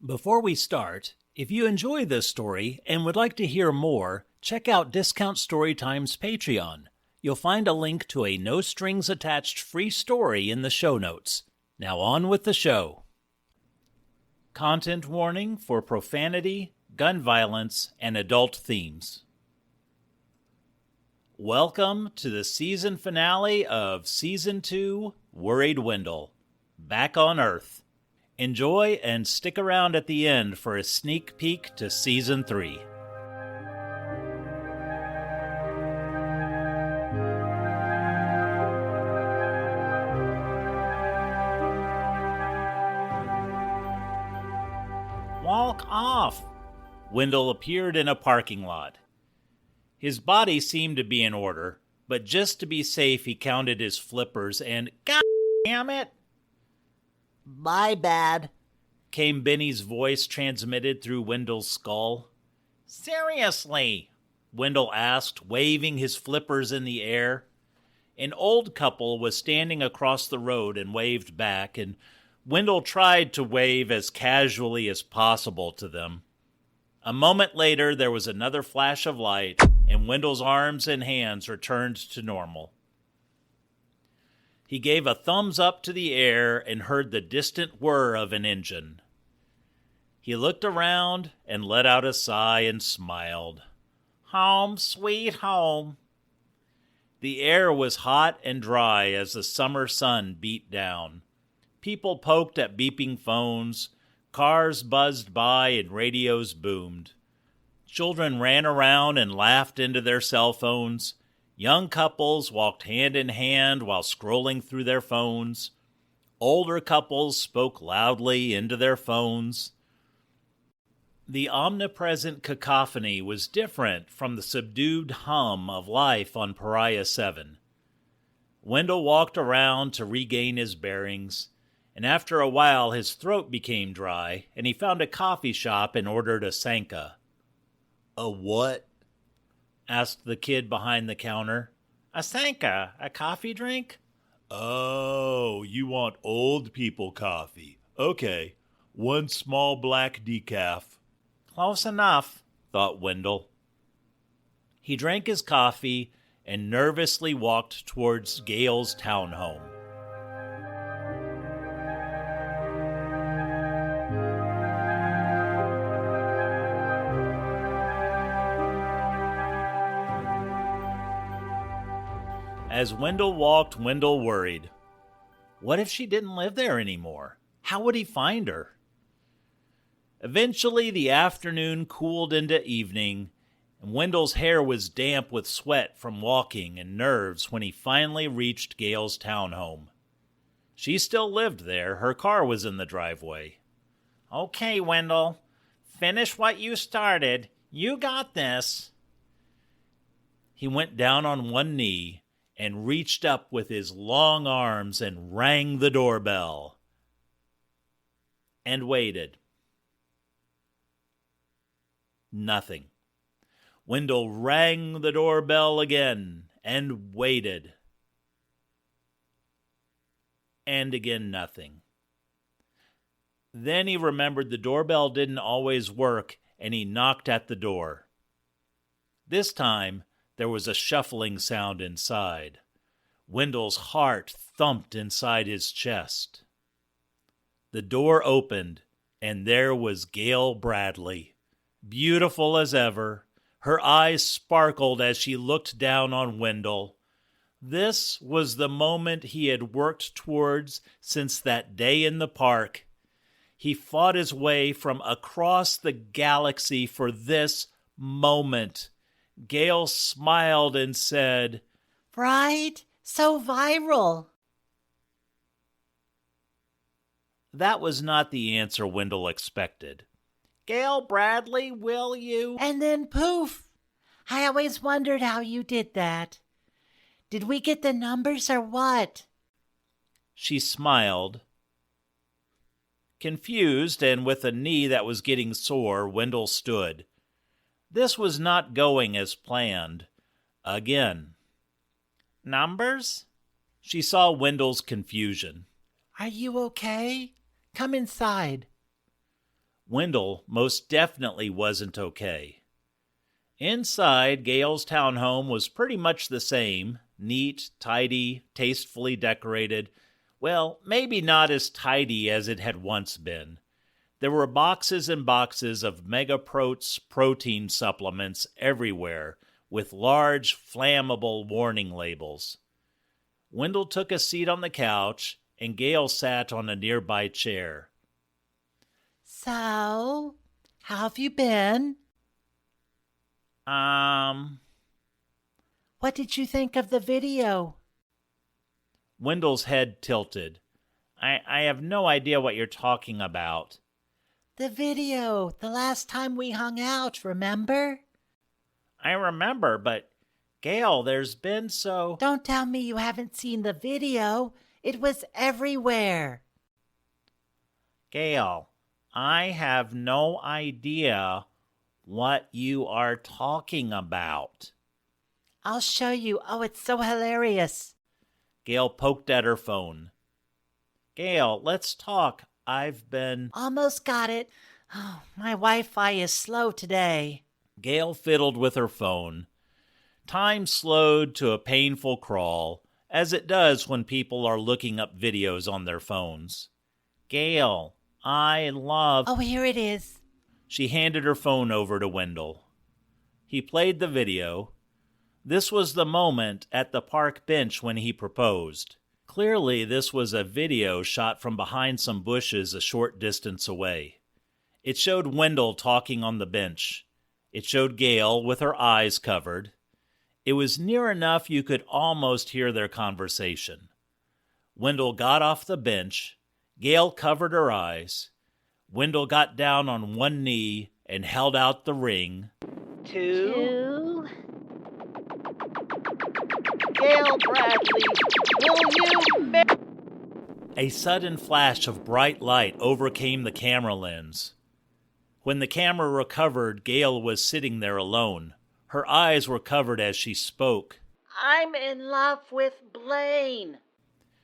Before we start, if you enjoy this story and would like to hear more, check out Discount Storytime's Patreon. You'll find a link to a no-strings-attached free story in the show notes. Now on with the show. Content warning for profanity, gun violence, and adult themes. Welcome to the season finale of Season 2, Worried Wendell, Back on Earth. Enjoy and stick around at the end for a sneak peek to Season 3. Walk off! Wendell appeared in a parking lot. His body seemed to be in order, but just to be safe he counted his flippers and, God damn it! My bad, came Benny's voice transmitted through Wendell's skull. Seriously? Wendell asked, waving his flippers in the air. An old couple was standing across the road and waved back, and Wendell tried to wave as casually as possible to them. A moment later, there was another flash of light, and Wendell's arms and hands returned to normal. He gave a thumbs up to the air and heard the distant whir of an engine. He looked around and let out a sigh and smiled. Home, sweet home. The air was hot and dry as the summer sun beat down. People poked at beeping phones, cars buzzed by and radios boomed. Children ran around and laughed into their cell phones. Young couples walked hand in hand while scrolling through their phones. Older couples spoke loudly into their phones. The omnipresent cacophony was different from the subdued hum of life on Pariah 7. Wendell walked around to regain his bearings, and after a while his throat became dry, and he found a coffee shop and ordered a Sanka. A what? Asked the kid behind the counter. A Sanka, a coffee drink? Oh, you want old people coffee. Okay, one small black decaf. Close enough, thought Wendell. He drank his coffee and nervously walked towards Gail's townhome. As Wendell walked, Wendell worried. What if she didn't live there anymore? How would he find her? Eventually, the afternoon cooled into evening, and Wendell's hair was damp with sweat from walking and nerves when he finally reached Gail's townhome. She still lived there. Her car was in the driveway. Okay, Wendell. Finish what you started. You got this. He went down on one knee and reached up with his long arms and rang the doorbell. And waited. Nothing. Wendell rang the doorbell again and waited. And again nothing. Then he remembered the doorbell didn't always work, and he knocked at the door. This time, there was a shuffling sound inside. Wendell's heart thumped inside his chest. The door opened, and there was Gail Bradley, beautiful as ever. Her eyes sparkled as she looked down on Wendell. This was the moment he had worked towards since that day in the park. He fought his way from across the galaxy for this moment. Gail smiled and said, Right? So viral. That was not the answer Wendell expected. Gail Bradley, will you? And then poof. I always wondered how you did that. Did we get the numbers or what? She smiled. Confused and with a knee that was getting sore, Wendell stood. This was not going as planned. Again. Numbers? She saw Wendell's confusion. Are you okay? Come inside. Wendell most definitely wasn't okay. Inside, Gail's townhome was pretty much the same, neat, tidy, tastefully decorated. Well, maybe not as tidy as it had once been. There were boxes and boxes of Megaprote's protein supplements everywhere, with large, flammable warning labels. Wendell took a seat on the couch, and Gail sat on a nearby chair. So, how have you been? What did you think of the video? Wendell's head tilted. I have no idea what you're talking about. The video, the last time we hung out, remember? I remember, but Gail, there's been Don't tell me you haven't seen the video. It was everywhere. Gail, I have no idea what you are talking about. I'll show you. Oh, it's so hilarious. Gail poked at her phone. Gail, let's talk. Almost got it. Oh, my Wi-Fi is slow today. Gail fiddled with her phone. Time slowed to a painful crawl, as it does when people are looking up videos on their phones. Gail, Oh, here it is. She handed her phone over to Wendell. He played the video. This was the moment at the park bench when he proposed. Clearly, this was a video shot from behind some bushes a short distance away. It showed Wendell talking on the bench. It showed Gail with her eyes covered. It was near enough you could almost hear their conversation. Wendell got off the bench. Gail covered her eyes. Wendell got down on one knee and held out the ring. Two. Gail Bradley, will you A sudden flash of bright light overcame the camera lens. When the camera recovered, Gail was sitting there alone. Her eyes were covered as she spoke. I'm in love with Blaine.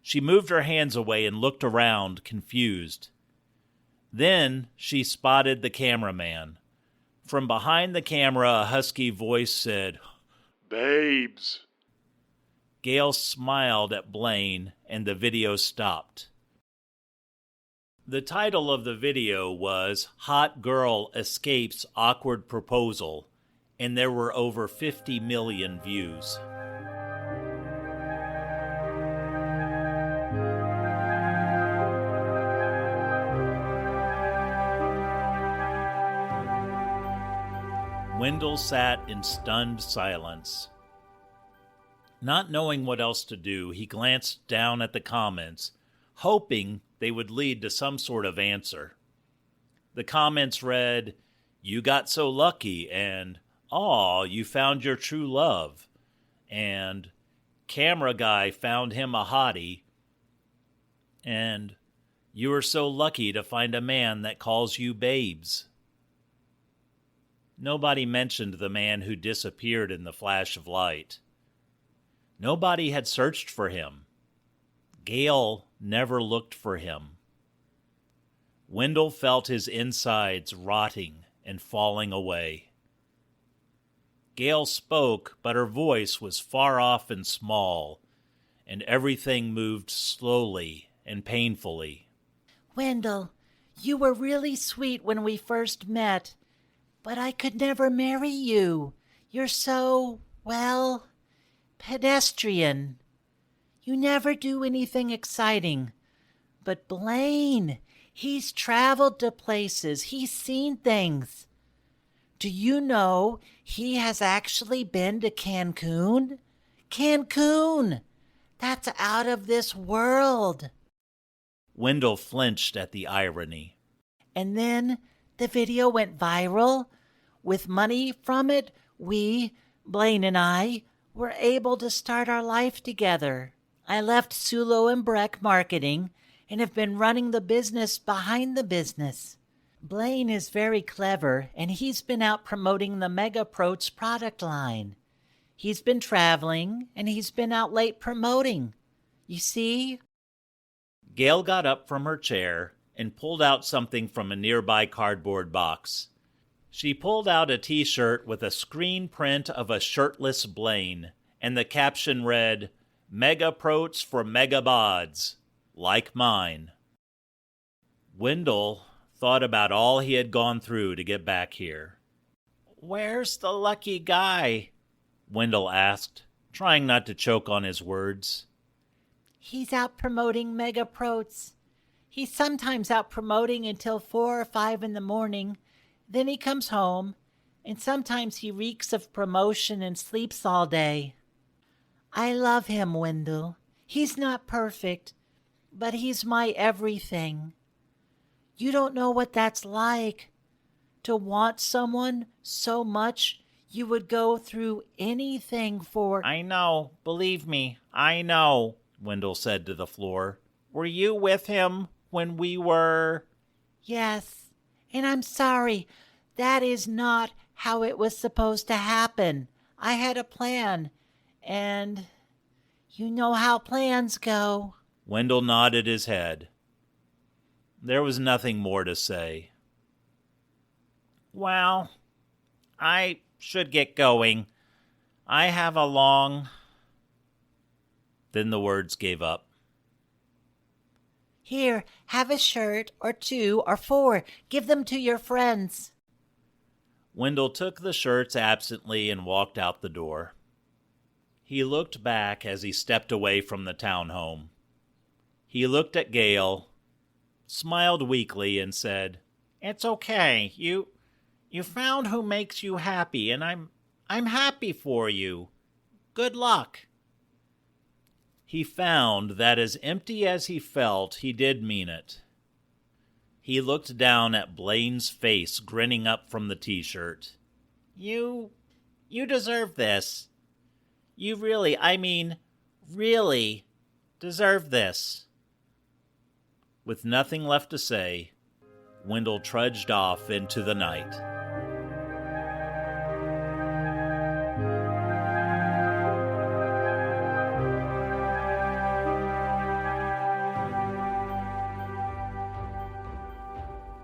She moved her hands away and looked around, confused. Then she spotted the cameraman. From behind the camera, a husky voice said, Babes. Gail smiled at Blaine, and the video stopped. The title of the video was Hot Girl Escapes Awkward Proposal, and there were over 50 million views. Wendell sat in stunned silence. Not knowing what else to do, he glanced down at the comments, hoping they would lead to some sort of answer. The comments read, "You got so lucky," and "Aw, you found your true love," and "Camera guy found him a hottie," and "You are so lucky to find a man that calls you babes." Nobody mentioned the man who disappeared in the flash of light. Nobody had searched for him. Gail never looked for him. Wendell felt his insides rotting and falling away. Gail spoke, but her voice was far off and small, and everything moved slowly and painfully. Wendell, you were really sweet when we first met, but I could never marry you. You're so, well, pedestrian. You never do anything exciting. But Blaine, he's traveled to places. He's seen things. Do you know he has actually been to Cancun? Cancun! That's out of this world. Wendell flinched at the irony. And then the video went viral. With money from it, we, Blaine and I, were able to start our life together. I left Sulo and Breck Marketing and have been running the business behind the business. Blaine is very clever, and he's been out promoting the Megaprote's product line. He's been traveling, and he's been out late promoting. You see? Gail got up from her chair and pulled out something from a nearby cardboard box. She pulled out a t-shirt with a screen print of a shirtless Blaine, and the caption read, "Mega Protes for Mega Bods, like mine." Wendell thought about all he had gone through to get back here. "Where's the lucky guy?" Wendell asked, trying not to choke on his words. He's out promoting Mega Protes. He's sometimes out promoting until 4 or 5 in the morning. Then he comes home, and sometimes he reeks of promotion and sleeps all day. I love him, Wendell. He's not perfect, but he's my everything. You don't know what that's like. To want someone so much you would go through anything for. "I know, believe me, I know," Wendell said to the floor. "Were you with him when we were—" Yes, and I'm sorry. That is not how it was supposed to happen. I had a plan, and you know how plans go. Wendell nodded his head. There was nothing more to say. "Well, I should get going. I have a long—" Then the words gave up. Here, have a shirt, or 2, or 4. Give them to your friends. Wendell took the shirts absently and walked out the door. He looked back as he stepped away from the townhome. He looked at Gail, smiled weakly, and said, "It's okay. You found who makes you happy, and I'm happy for you. Good luck." He found that as empty as he felt, he did mean it. He looked down at Blaine's face grinning up from the t-shirt. You deserve this. You really deserve this." With nothing left to say, Wendell trudged off into the night.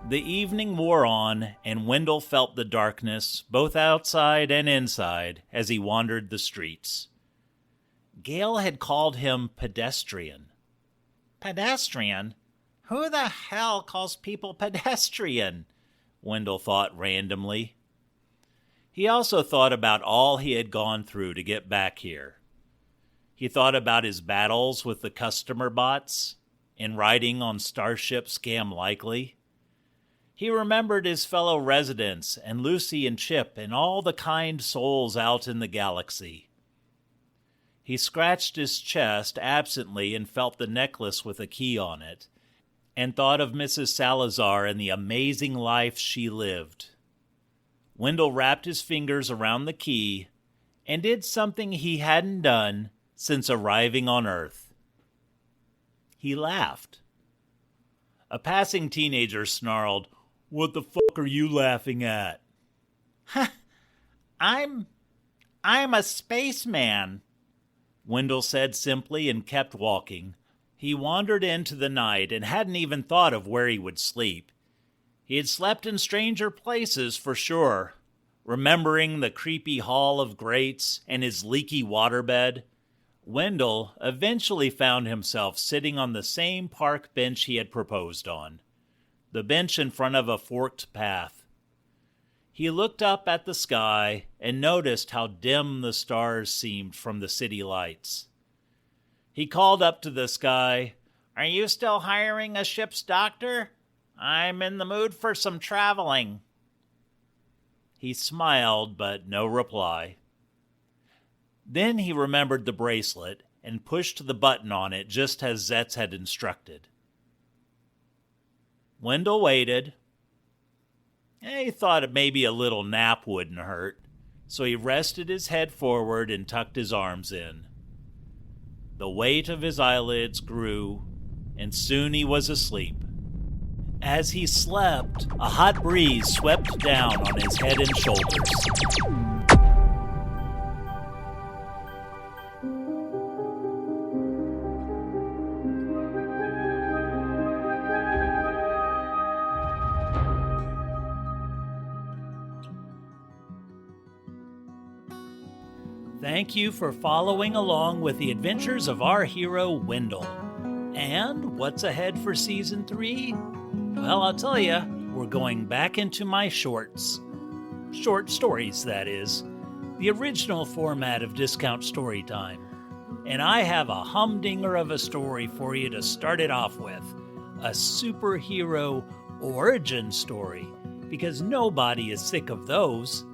The evening wore on, and Wendell felt the darkness, both outside and inside, as he wandered the streets. Gail had called him pedestrian. Pedestrian? Who the hell calls people pedestrian? Wendell thought randomly. He also thought about all he had gone through to get back here. He thought about his battles with the customer bots and riding on Starship Scam Likely. He remembered his fellow residents and Lucy and Chip and all the kind souls out in the galaxy. He scratched his chest absently and felt the necklace with a key on it, and thought of Mrs. Salazar and the amazing life she lived. Wendell wrapped his fingers around the key and did something he hadn't done since arriving on Earth. He laughed. A passing teenager snarled, "What the fuck are you laughing at?" I'm a spaceman," Wendell said simply and kept walking. He wandered into the night and hadn't even thought of where he would sleep. He had slept in stranger places for sure, remembering the creepy hall of grates and his leaky waterbed. Wendell eventually found himself sitting on the same park bench he had proposed on, the bench in front of a forked path. He looked up at the sky and noticed how dim the stars seemed from the city lights. He called up to the sky, "Are you still hiring a ship's doctor? I'm in the mood for some traveling." He smiled, but no reply. Then he remembered the bracelet and pushed the button on it just as Zetz had instructed. Wendell waited. He thought maybe a little nap wouldn't hurt, so he rested his head forward and tucked his arms in. The weight of his eyelids grew, and soon he was asleep. As he slept, a hot breeze swept down on his head and shoulders. Thank you for following along with the adventures of our hero, Wendell. And what's ahead for Season 3? Well, I'll tell you, we're going back into my shorts. Short stories, that is. The original format of Discount Storytime. And I have a humdinger of a story for you to start it off with. A superhero origin story, because nobody is sick of those.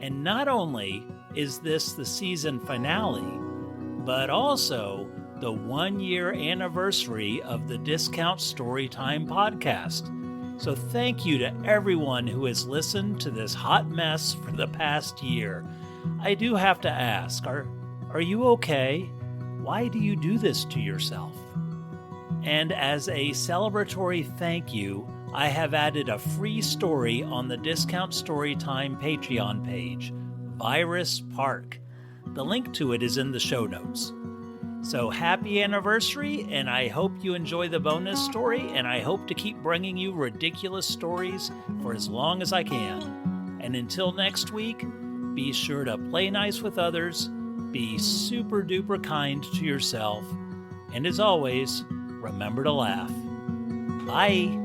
And not only is this the season finale, but also the 1-year anniversary of the Discount Storytime podcast. So thank you to everyone who has listened to this hot mess for the past year. I do have to ask, are you okay? Why do you do this to yourself? And as a celebratory thank you, I have added a free story on the Discount Storytime Patreon page, Virus Park. The link to it is in the show notes. So happy anniversary, and I hope you enjoy the bonus story, and I hope to keep bringing you ridiculous stories for as long as I can. And until next week, be sure to play nice with others, be super duper kind to yourself, and as always, remember to laugh. Bye!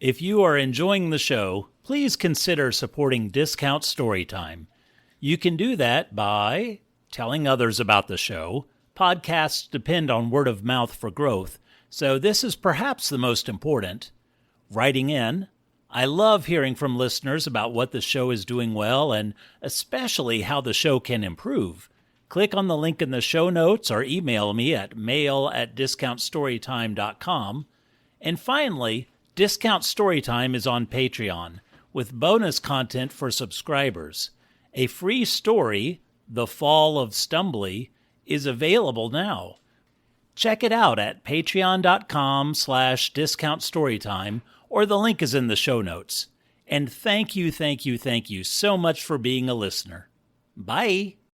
If you are enjoying the show, please consider supporting Discount Storytime. You can do that by telling others about the show. Podcasts depend on word of mouth for growth, so this is perhaps the most important. Writing in. I love hearing from listeners about what the show is doing well and especially how the show can improve. Click on the link in the show notes or email me at mail@discountstorytime.com. And finally, Discount Storytime is on Patreon, with bonus content for subscribers. A free story, The Fall of Stumbly, is available now. Check it out at patreon.com/discountstorytime, or the link is in the show notes. And thank you so much for being a listener. Bye!